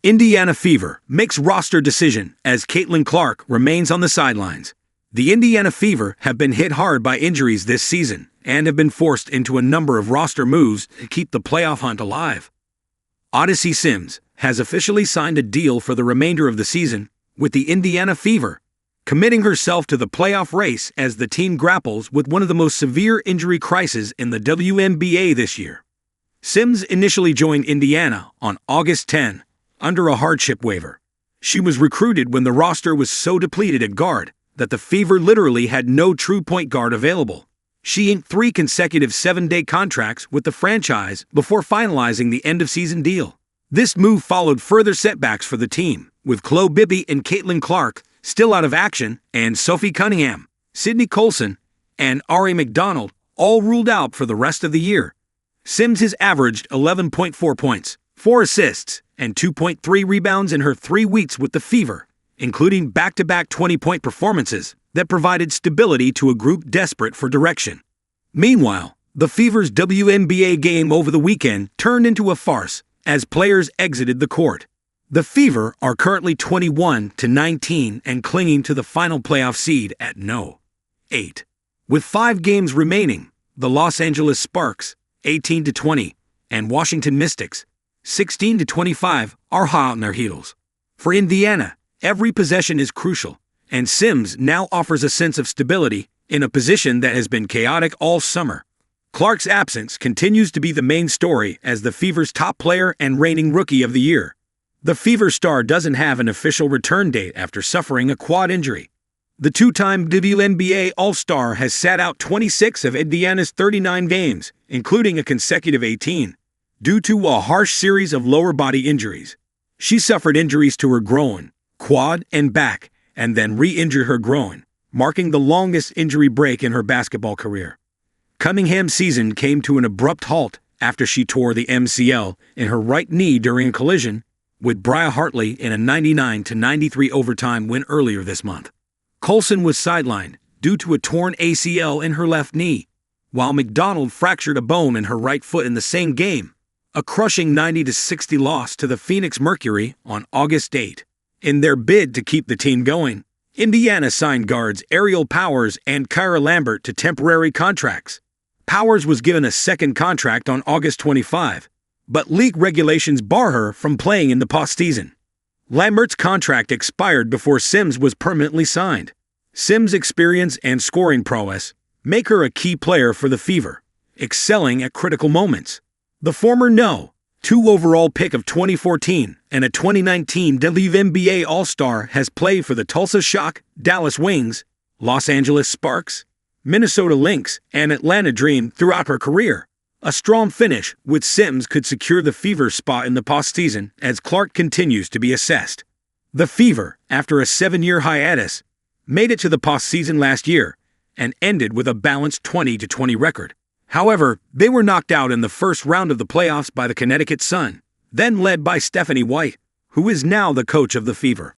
Indiana Fever makes roster decision as Caitlin Clark remains on the sidelines. The Indiana Fever have been hit hard by injuries this season and have been forced into a number of roster moves to keep the playoff hunt alive. Odyssey Sims has officially signed a deal for the remainder of the season with the Indiana Fever, committing herself to the playoff race as the team grapples with one of the most severe injury crises in the WNBA this year. Sims initially joined Indiana on August 10 under a hardship waiver. She was recruited when the roster was so depleted at guard that the Fever literally had no true point guard available. She inked 3 consecutive 7-day contracts with the franchise before finalizing the end-of-season deal. This move followed further setbacks for the team, with Chloe Bibby and Caitlin Clark still out of action, and Sophie Cunningham, Sydney Colson, and Ari McDonald all ruled out for the rest of the year. Sims has averaged 11.4 points, 4 assists, and 2.3 rebounds in her 3 weeks with the Fever, including back-to-back 20-point performances that provided stability to a group desperate for direction. Meanwhile, the Fever's WNBA game over the weekend turned into a farce as players exited the court. The Fever are currently 21-19 and clinging to the final playoff seed at 8. With 5 games remaining, the Los Angeles Sparks, 18-20, and Washington Mystics, 16-25, are hot on their heels. For Indiana, every possession is crucial, and Sims now offers a sense of stability in a position that has been chaotic all summer. Clark's absence continues to be the main story as the Fever's top player and reigning Rookie of the Year. The Fever star doesn't have an official return date after suffering a quad injury. The 2-time WNBA All-Star has sat out 26 of Indiana's 39 games, including a consecutive 18, due to a harsh series of lower body injuries. She suffered injuries to her groin, quad, and back, and then re-injured her groin, marking the longest injury break in her basketball career. Cunningham's season came to an abrupt halt after she tore the MCL in her right knee during a collision with Bria Hartley in a 99-93 overtime win earlier this month. Colson was sidelined due to a torn ACL in her left knee, while McDonald fractured a bone in her right foot in the same game, a crushing 90-60 loss to the Phoenix Mercury on August 8. In their bid to keep the team going, Indiana signed guards Ariel Powers and Kyra Lambert to temporary contracts. Powers was given a second contract on August 25, but league regulations bar her from playing in the postseason. Lambert's contract expired before Sims was permanently signed. Sims' experience and scoring prowess make her a key player for the Fever, excelling at critical moments. The former 2 overall pick of 2014 and a 2019 WNBA All-Star has played for the Tulsa Shock, Dallas Wings, Los Angeles Sparks, Minnesota Lynx, and Atlanta Dream throughout her career. A strong finish with Sims could secure the Fever's spot in the postseason as Clark continues to be assessed. The Fever, after a 7-year hiatus, made it to the postseason last year and ended with a balanced 20-20 record. However, they were knocked out in the first round of the playoffs by the Connecticut Sun, then led by Stephanie White, who is now the coach of the Fever.